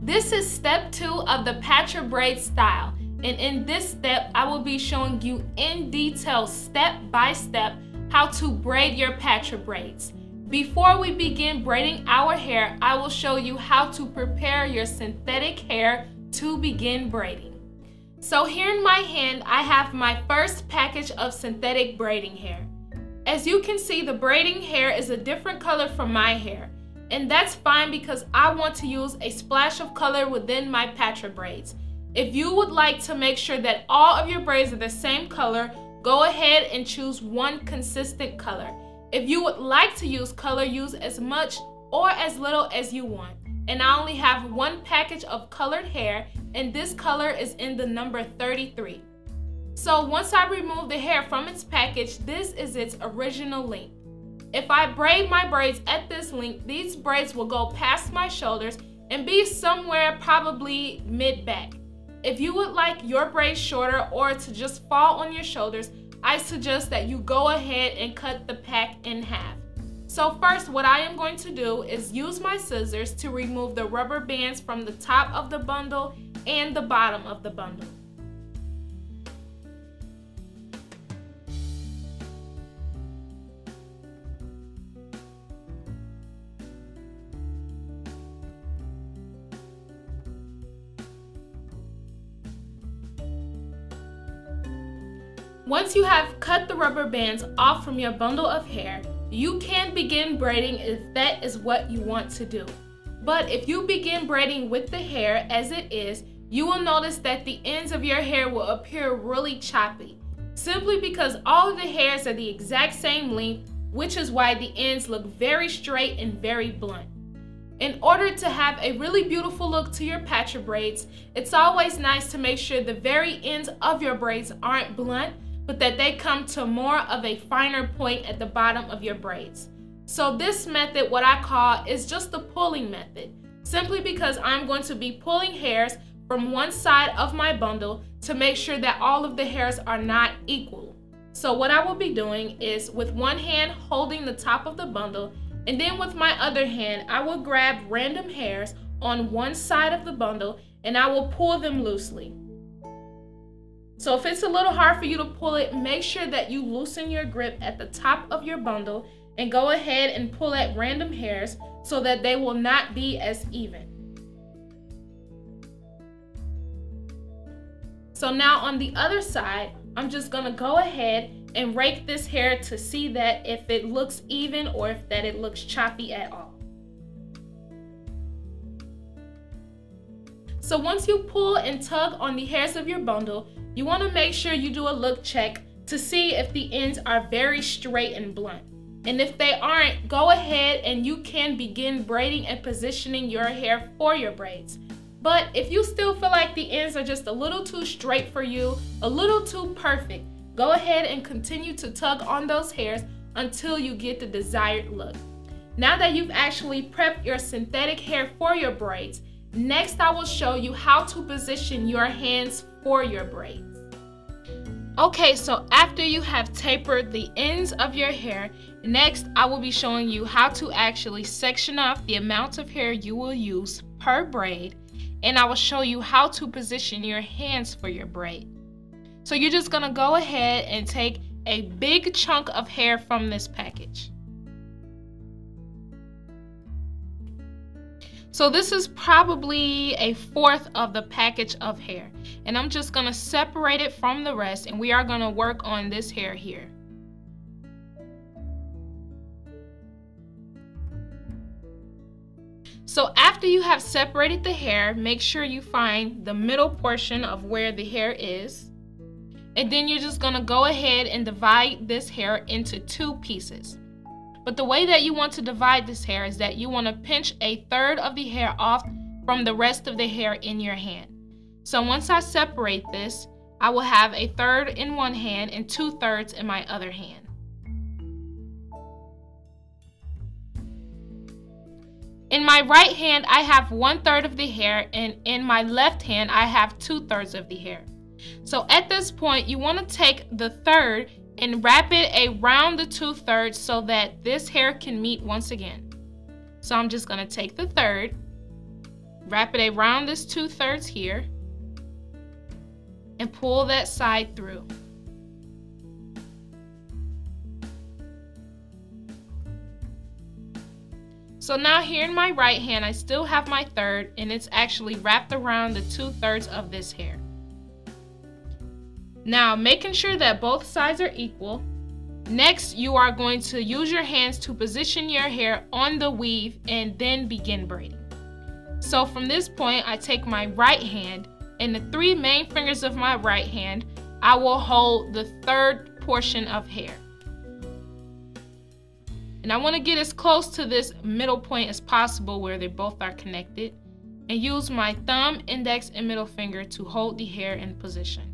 This is step 2 of the Patra Braids style, and in this step I will be showing you in detail, step by step, how to braid your Patra braids. Before we begin braiding our hair, I will show you how to prepare your synthetic hair to begin braiding. So here in my hand I have my first package of synthetic braiding hair. As you can see, the braiding hair is a different color from my hair. And that's fine because I want to use a splash of color within my Patra braids. If you would like to make sure that all of your braids are the same color, go ahead and choose one consistent color. If you would like to use color, use as much or as little as you want. And I only have one package of colored hair, and this color is in the number 33. So once I remove the hair from its package, this is its original length. If I braid my braids at this length, these braids will go past my shoulders and be somewhere probably mid-back. If you would like your braids shorter or to just fall on your shoulders, I suggest that you go ahead and cut the pack in half. So first, what I am going to do is use my scissors to remove the rubber bands from the top of the bundle and the bottom of the bundle. Once you have cut the rubber bands off from your bundle of hair, you can begin braiding if that is what you want to do. But if you begin braiding with the hair as it is, you will notice that the ends of your hair will appear really choppy, simply because all of the hairs are the exact same length, which is why the ends look very straight and very blunt. In order to have a really beautiful look to your Patra braids, it's always nice to make sure the very ends of your braids aren't blunt, but that they come to more of a finer point at the bottom of your braids. So this method, what I call, is just the pulling method, simply because I'm going to be pulling hairs from one side of my bundle to make sure that all of the hairs are not equal. So what I will be doing is with one hand holding the top of the bundle, and then with my other hand, I will grab random hairs on one side of the bundle and I will pull them loosely. So if it's a little hard for you to pull it, make sure that you loosen your grip at the top of your bundle and go ahead and pull at random hairs so that they will not be as even. So now on the other side, I'm just gonna go ahead and rake this hair to see that if it looks even or if that it looks choppy at all. So once you pull and tug on the hairs of your bundle, you want to make sure you do a look check to see if the ends are very straight and blunt. And if they aren't, go ahead and you can begin braiding and positioning your hair for your braids. But if you still feel like the ends are just a little too straight for you, a little too perfect, go ahead and continue to tug on those hairs until you get the desired look. Now that you've actually prepped your synthetic hair for your braids, next I will show you how to position your hands for your braids. Okay, so after you have tapered the ends of your hair, next I will be showing you how to actually section off the amount of hair you will use per braid, and I will show you how to position your hands for your braid. So you're just gonna go ahead and take a big chunk of hair from this package. So this is probably a fourth of the package of hair, and I'm just gonna separate it from the rest, and we are gonna work on this hair here. So after you have separated the hair, make sure you find the middle portion of where the hair is, and then you're just gonna go ahead and divide this hair into 2 pieces. But the way that you want to divide this hair is that you want to pinch a third of the hair off from the rest of the hair in your hand. So once I separate this, I will have a third in one hand and 2/3 in my other hand. In my right hand, I have 1/3 of the hair, and in my left hand, I have 2/3 of the hair. So at this point, you want to take the third and wrap it around the 2/3 so that this hair can meet once again. So I'm just going to take the third, Wrap it around this 2/3 here and pull that side through. So now here in my right hand, I still have my third, and it's actually wrapped around the 2/3 of this hair. Now, making sure that both sides are equal, next you are going to use your hands to position your hair on the weave and then begin braiding. So from this point, I take my right hand, and the 3 main fingers of my right hand, I will hold the third portion of hair. And I want to get as close to this middle point as possible where they both are connected, and use my thumb, index, and middle finger to hold the hair in position.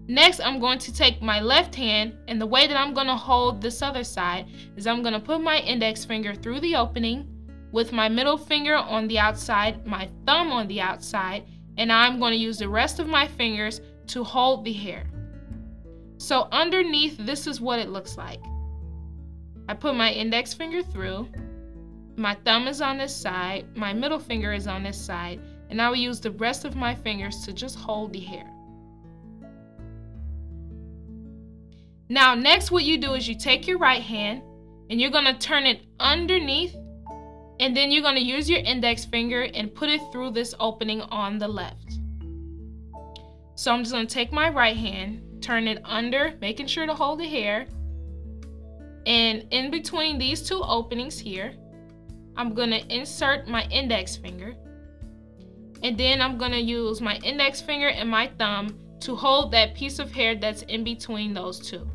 Next, I'm going to take my left hand, and the way that I'm going to hold this other side is I'm going to put my index finger through the opening with my middle finger on the outside, my thumb on the outside, and I'm going to use the rest of my fingers to hold the hair. So underneath, this is what it looks like. I put my index finger through, my thumb is on this side, my middle finger is on this side, and I will use the rest of my fingers to just hold the hair. Now next, what you do is you take your right hand and you're going to turn it underneath, and then you're going to use your index finger and put it through this opening on the left. So I'm just going to take my right hand, turn it under, making sure to hold the hair, and in between these 2 openings here, I'm going to insert my index finger, and then I'm going to use my index finger and my thumb to hold that piece of hair that's in between those 2.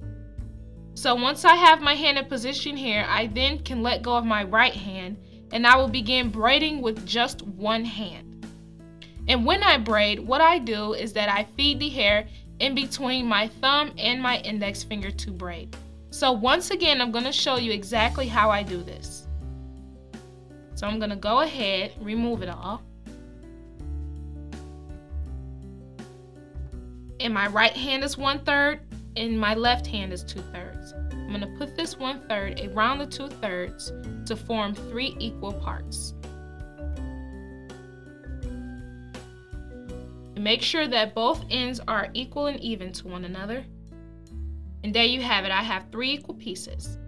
So once I have my hand in position here, I then can let go of my right hand, and I will begin braiding with just one hand. And when I braid, what I do is that I feed the hair in between my thumb and my index finger to braid. So once again, I'm going to show you exactly how I do this. So I'm going to go ahead, remove it all. And my right hand is 1/3 and my left hand is 2/3. I'm going to put this 1/3 around the 2/3 to form 3 equal parts. And make sure that both ends are equal and even to one another. And there you have it. I have 3 equal pieces.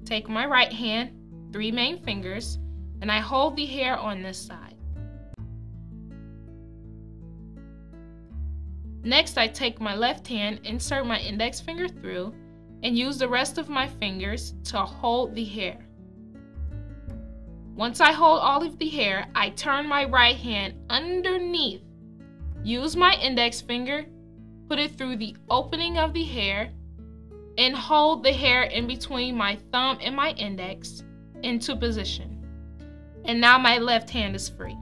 Take my right hand, 3 main fingers, and I hold the hair on this side. Next, I take my left hand, insert my index finger through, and use the rest of my fingers to hold the hair. Once I hold all of the hair, I turn my right hand underneath, use my index finger, put it through the opening of the hair, and hold the hair in between my thumb and my index into position. And now my left hand is free.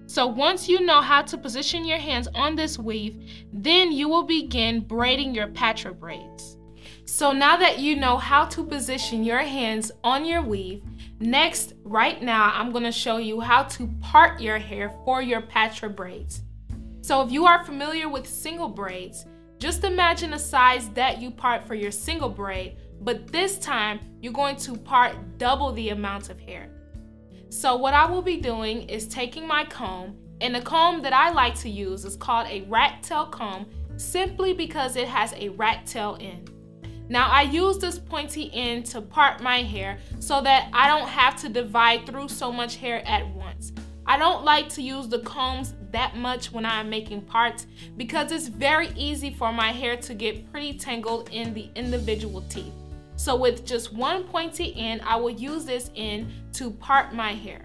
So once you know how to position your hands on this weave, then you will begin braiding your Patra braids. So now that you know how to position your hands on your weave, next, right now, I'm going to show you how to part your hair for your Patra braids. So if you are familiar with single braids, just imagine a size that you part for your single braid, but this time you're going to part double the amount of hair. So what I will be doing is taking my comb, and the comb that I like to use is called a rat tail comb, simply because it has a rat tail end. Now I use this pointy end to part my hair so that I don't have to divide through so much hair at once. I don't like to use the combs that much when I'm making parts because it's very easy for my hair to get pretty tangled in the individual teeth. So with just one pointy end, I will use this end to part my hair.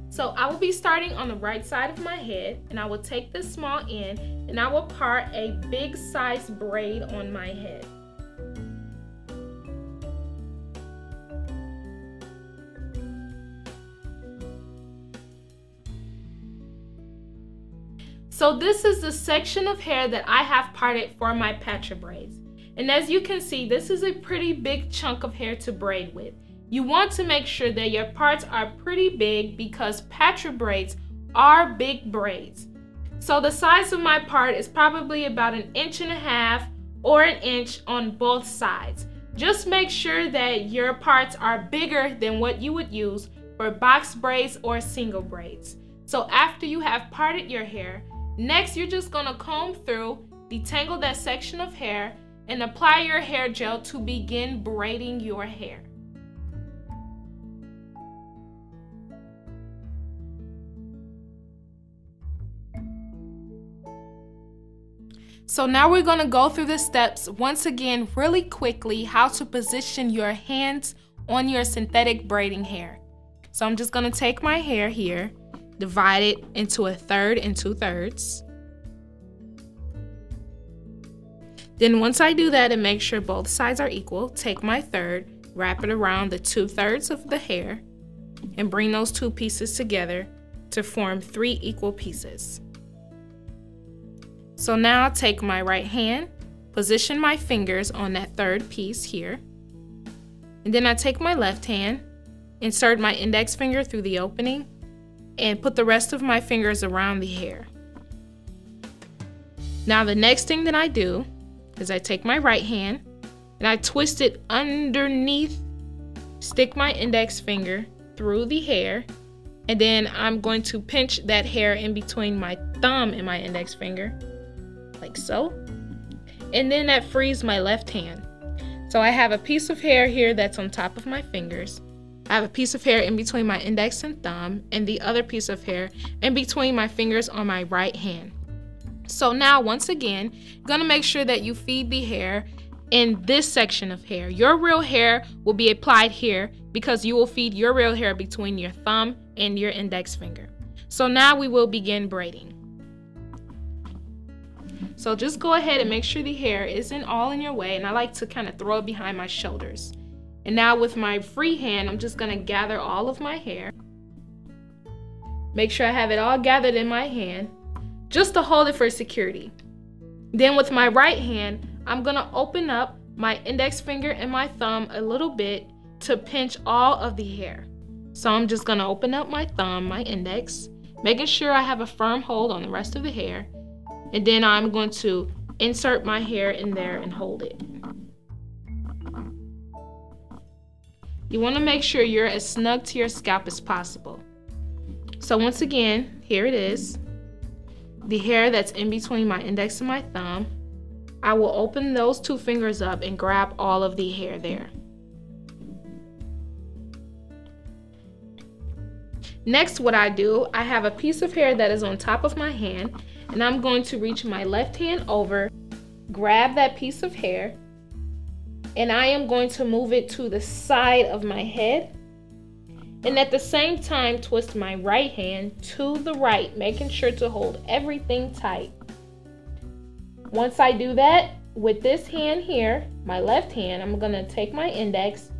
So I will be starting on the right side of my head, and I will take this small end and I will part a big size braid on my head. So this is the section of hair that I have parted for my Patra braids. And as you can see, this is a pretty big chunk of hair to braid with. You want to make sure that your parts are pretty big because Patra braids are big braids. So the size of my part is probably about 1.5 inches or 1 inch on both sides. Just make sure that your parts are bigger than what you would use for box braids or single braids. So after you have parted your hair, next you're just gonna comb through, detangle that section of hair, and apply your hair gel to begin braiding your hair. So now we're gonna go through the steps once again really quickly, how to position your hands on your synthetic braiding hair. So I'm just gonna take my hair here, divide it into 1/3 and 2/3. Then once I do that and make sure both sides are equal, take my 1/3, wrap it around the 2/3 of the hair, and bring those two pieces together to form 3 equal pieces. So now I'll take my right hand, position my fingers on that 3rd piece here, and then I take my left hand, insert my index finger through the opening, and put the rest of my fingers around the hair. Now the next thing that I do is I take my right hand and I twist it underneath, stick my index finger through the hair, and then I'm going to pinch that hair in between my thumb and my index finger, like so. And then that frees my left hand. So I have a piece of hair here that's on top of my fingers. I have a piece of hair in between my index and thumb, and the other piece of hair in between my fingers on my right hand. So now, once again, you're gonna make sure that you feed the hair in this section of hair. Your real hair will be applied here because you will feed your real hair between your thumb and your index finger. So now we will begin braiding. So just go ahead and make sure the hair isn't all in your way, and I like to kind of throw it behind my shoulders. And now with my free hand, I'm just gonna gather all of my hair. Make sure I have it all gathered in my hand, just to hold it for security. Then with my right hand, I'm gonna open up my index finger and my thumb a little bit to pinch all of the hair. So I'm just gonna open up my thumb, my index, making sure I have a firm hold on the rest of the hair. And then I'm going to insert my hair in there and hold it. You wanna make sure you're as snug to your scalp as possible. So once again, here it is. The hair that's in between my index and my thumb. I will open those two fingers up and grab all of the hair there. Next, what I do, I have a piece of hair that is on top of my hand, and I'm going to reach my left hand over, grab that piece of hair, and I am going to move it to the side of my head, and at the same time twist my right hand to the right, making sure to hold everything tight. Once I do that, with this hand here, my left hand, I'm gonna take my index,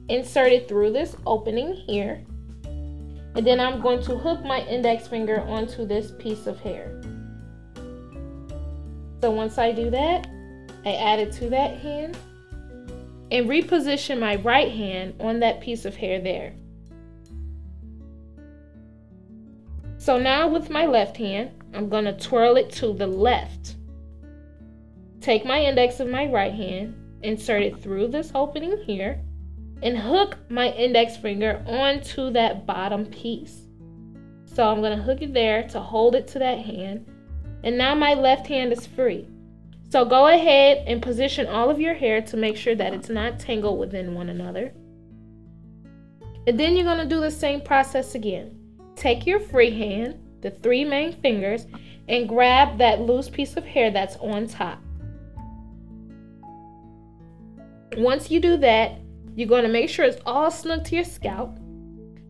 insert it through this opening here, and then I'm going to hook my index finger onto this piece of hair. So once I do that, I add it to that hand and reposition my right hand on that piece of hair there. So now with my left hand, I'm gonna twirl it to the left. Take my index of my right hand, insert it through this opening here, and hook my index finger onto that bottom piece. So I'm gonna hook it there to hold it to that hand, and now my left hand is free. So go ahead and position all of your hair to make sure that it's not tangled within one another. And then you're gonna do the same process again. Take your free hand, the 3 main fingers, and grab that loose piece of hair that's on top. Once you do that, you're going to make sure it's all snug to your scalp.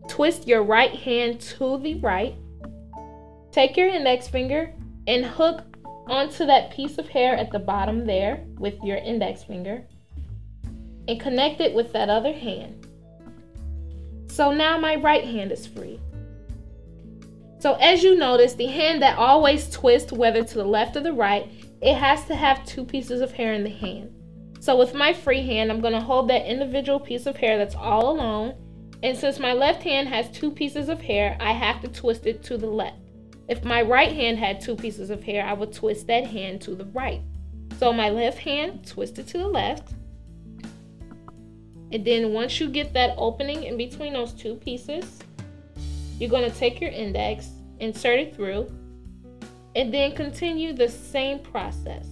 Twist your right hand to the right. Take your index finger and hook onto that piece of hair at the bottom there with your index finger and connect it with that other hand. So now my right hand is free. So as you notice, the hand that always twists, whether to the left or the right, it has to have 2 pieces of hair in the hand. So with my free hand, I'm going to hold that individual piece of hair that's all alone. And since my left hand has 2 pieces of hair, I have to twist it to the left. If my right hand had 2 pieces of hair, I would twist that hand to the right. So my left hand, twist it to the left. And then once you get that opening in between those two pieces, you're going to take your index, insert it through, and then continue the same process.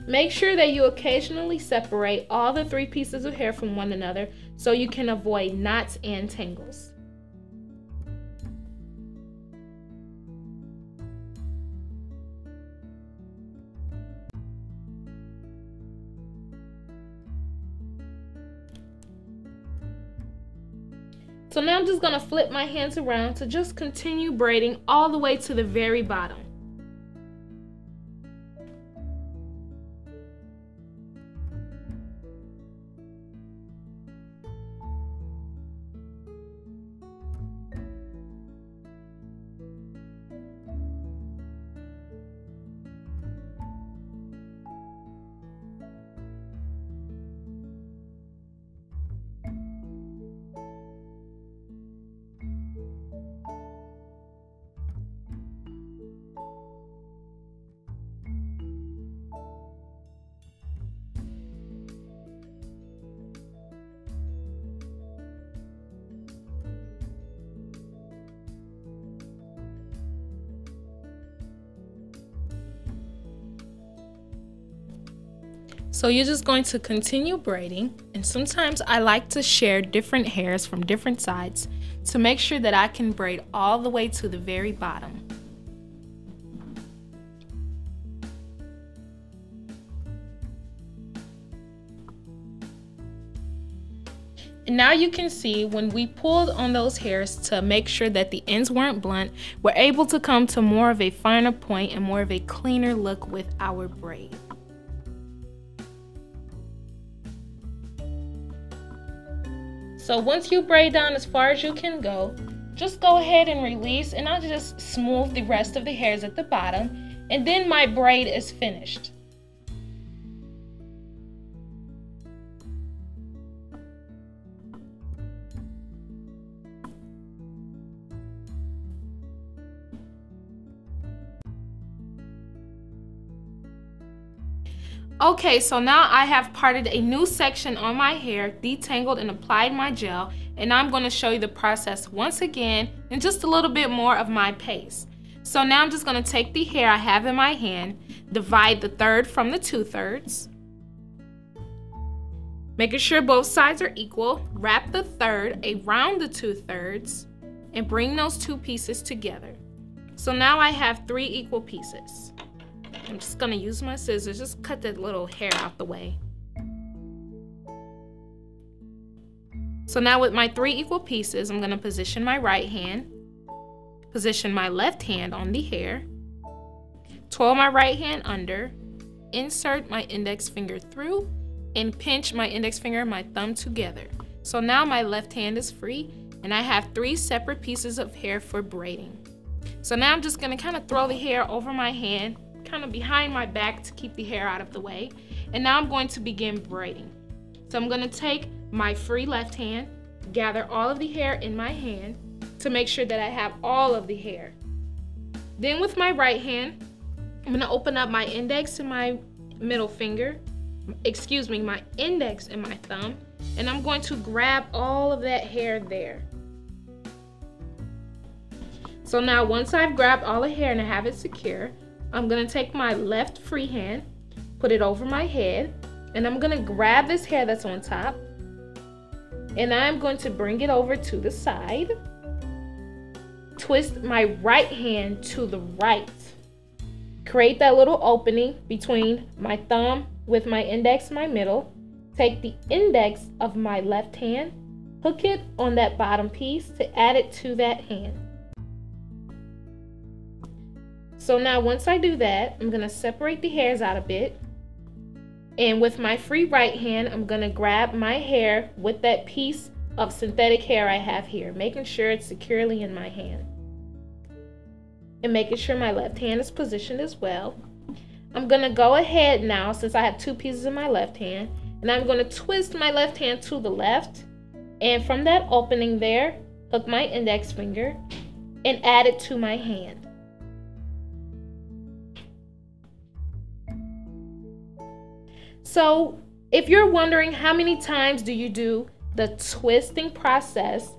Make sure that you occasionally separate all the three pieces of hair from one another so you can avoid knots and tangles. So now I'm just going to flip my hands around to just continue braiding all the way to the very bottom. So you're just going to continue braiding, and sometimes I like to share different hairs from different sides to make sure that I can braid all the way to the very bottom. And now you can see when we pulled on those hairs to make sure that the ends weren't blunt, we're able to come to more of a finer point and more of a cleaner look with our braid. So once you braid down as far as you can go, just go ahead and release, and I'll just smooth the rest of the hairs at the bottom, and then my braid is finished. Okay, so now I have parted a new section on my hair, detangled and applied my gel, and I'm going to show you the process once again in just a little bit more of my pace. So now I'm just going to take the hair I have in my hand, divide the third from the 2/3, making sure both sides are equal, wrap the third around the 2/3, and bring those two pieces together. So now I have 3 equal pieces. I'm just gonna use my scissors, just cut that little hair out the way. So now with my 3 equal pieces, I'm gonna position my right hand, position my left hand on the hair, twirl my right hand under, insert my index finger through, and pinch my index finger and my thumb together. So now my left hand is free, and I have 3 separate pieces of hair for braiding. So now I'm just gonna kind of throw the hair over my hand, kind of behind my back to keep the hair out of the way. And now I'm going to begin braiding. So I'm going to take my free left hand, gather all of the hair in my hand to make sure that I have all of the hair. Then with my right hand, I'm going to open up my index and my middle finger, my index and my thumb, and I'm going to grab all of that hair there. So now once I've grabbed all the hair and I have it secure, I'm going to take my left free hand, put it over my head, and I'm going to grab this hair that's on top, and I'm going to bring it over to the side, twist my right hand to the right, create that little opening between my thumb with my index and my middle, take the index of my left hand, hook it on that bottom piece to add it to that hand. So now once I do that, I'm going to separate the hairs out a bit, and with my free right hand, I'm going to grab my hair with that piece of synthetic hair I have here, making sure it's securely in my hand, and making sure my left hand is positioned as well. I'm going to go ahead now, since I have 2 pieces in my left hand, and I'm going to twist my left hand to the left And from that opening there, hook my index finger and add it to my hand. So if you're wondering how many times do you do the twisting process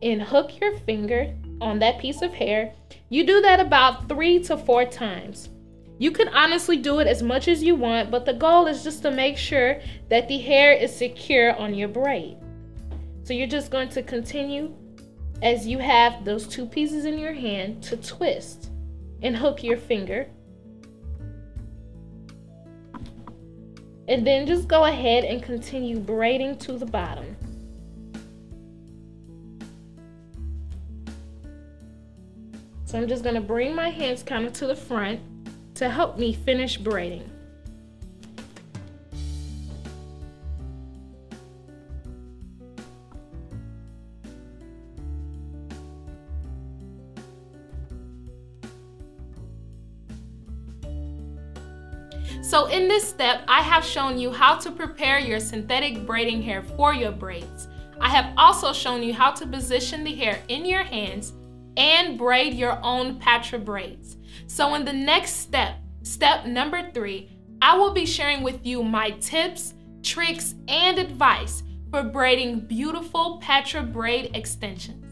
and hook your finger on that piece of hair, you do that about 3 to 4 times. You can honestly do it as much as you want, but the goal is just to make sure that the hair is secure on your braid. So you're just going to continue as you have those 2 pieces in your hand to twist and hook your finger. And then just go ahead and continue braiding to the bottom. So I'm just going to bring my hands kind of to the front to help me finish braiding. So in this step, I have shown you how to prepare your synthetic braiding hair for your braids. I have also shown you how to position the hair in your hands and braid your own Patra braids. So in the next step, step number 3, I will be sharing with you my tips, tricks, and advice for braiding beautiful Patra braid extensions.